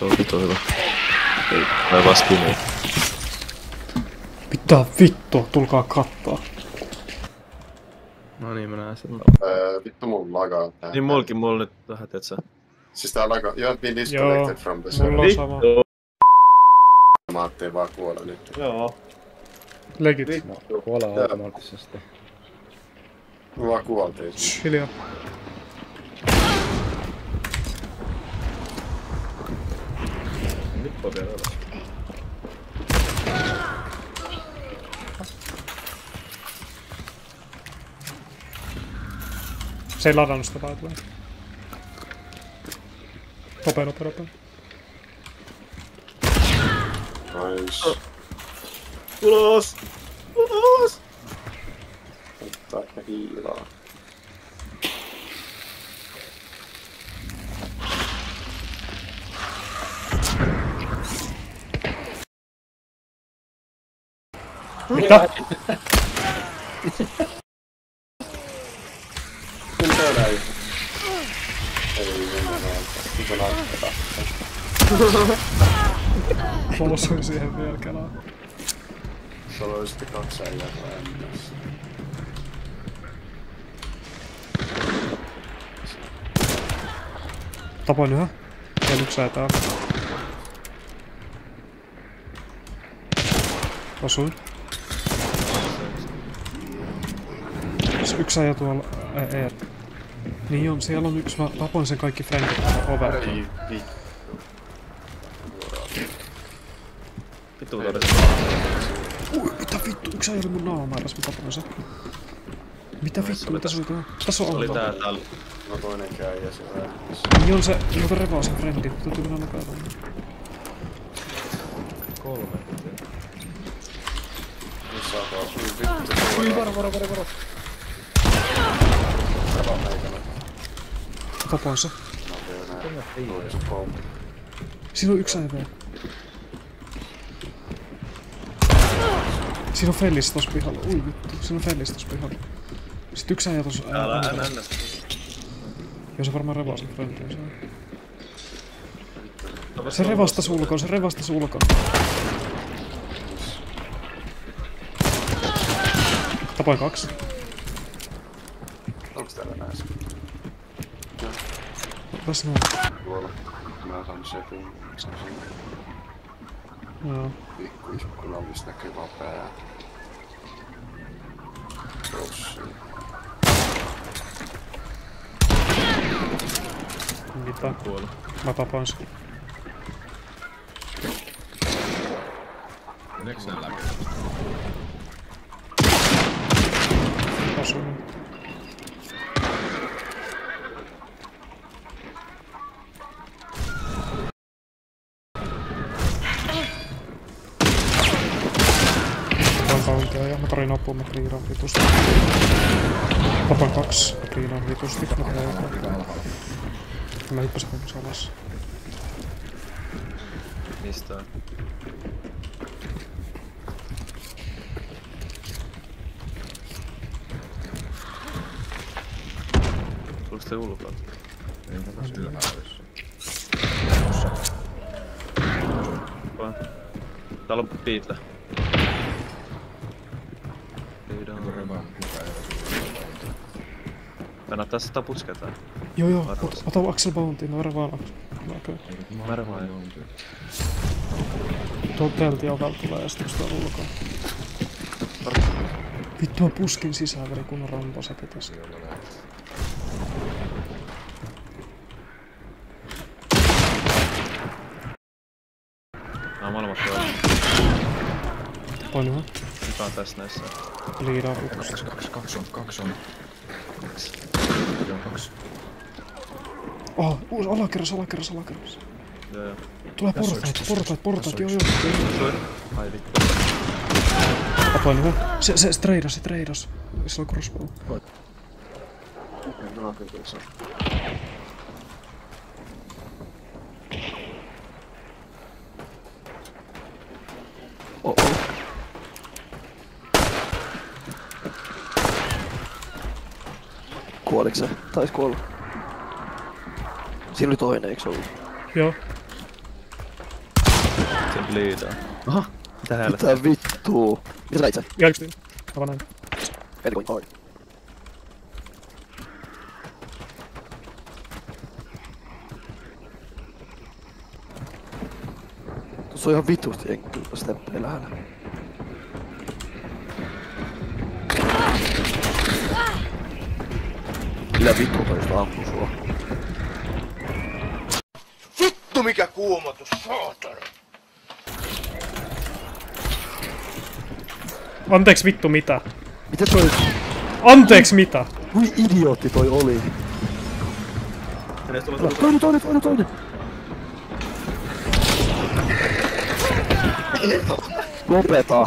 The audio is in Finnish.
Se on vittu hyvä. Ei, mä vaan skiniin. Mitä vittua, tulkaa kattaa. No niin, mä näen sen. Vittu mun lagaa tää. Niin mulla nyt vähän, tietsä. Siis tää lagaa, you have been disconnected from the server. Mulla on sama. Mä ajattelin vaan kuolla nyt. Joo. Legit. Kuolee automaattisesti. Mä vaan kuoltiin. Hiljaa. Nyt voi vielä olla. Se ei ladannut sitä vai tulee. Nopea. Nice. Ulos! Ottaa ehkä hiilaa. Mitä? Mitä näin? Ei mennä näiltä. Mitä näyttää? Mä osuin siihen vielä kelaan. Se oli sitten 2 äijää ennässä. Tapoin yhä. Vielä yksi äijä täällä. Osuin. Se yksi äijä tuolla... Ei. Niin on, siellä on yksi. Mä tapoin sen kaikki frendit overt. Ei vittu. Vittu todella. Mitä vittu? Yksi äijä oli mun naamairas, mä tapoin sen. Mitä vittu? Mitä se oli tää? Tässä on Oli tää täällä. No toinenkin äijä se väärissä. Niin on se, jota revaa sen frendi. Täytyy mennä nopeeta. 3. Missä on tuolla? Vittu. Ui, varo. Rava meikänä. Tapoin se. Mä teen näin. Noin se pommi. Siinä on yksi äijä vielä. Siinä on Fellis tossa pihalla. Ui vittu, siinä on Fellis tossa pihalla. Sitten yksi äijä tossa... Älä. Joo, se varmaan revaa sen frendiin. Se revastas ulkoon. Tapoin 2. Onks täällä näissä? Tässä näin. Tuolla. Mä saan setin. Joo. Pikkuikkunallista näkyvä pää. Tossa. Mitä? Kuoli. Mä tapoin sen. Meneekö sen läpi? Osuin. Tapoin ja mä tarin apua, mä kriiraan vitusti. Tapoin 2, mä kriiraan vitusti. Mä hyppäsin hommas alas. Mistä on? Tuliko te ulkoa? Ei tässä ylhäällä. Täällä on piitä. Kannattaa sitä putsketaan. Joo, ota Axel Bountiin, mä revaan Axel. Mä revaan. Tuolta teltin ovelta tulee ja sit yks tuolla ulkoa. Vittu mä puskin sisään veri kunnon ramposäti tästä. Nää on molemmat tuolla. Toin yhä. Mikä on tässä näissä? Liidaa vitusti. Kaksi on. Joo, 2. Alakerras. Joo. Tulee portaat, joo. Ai vittu. Tapoin yhä. Se treidas. Sillä on crossbow. Kuoliks se? Tais kuolla. Siinä oli toinen, eiks ollut? Joo. Liidaa. Aha! Mitä helvettiä? Mitä vittuu? Mitä sä itse? Ihan ykstiin. Aivan näin. Very going hard. Tuossa on ihan vitusti jengi kyllä steppejä lähellä. Millä vittu toista ampuu sua? Vittu mikä kuumotus, saatana! Anteeksi vittu mitä? Mitä toi? Anteeksi mitä? Kui idiootti toi oli? Toinen! Lopeta!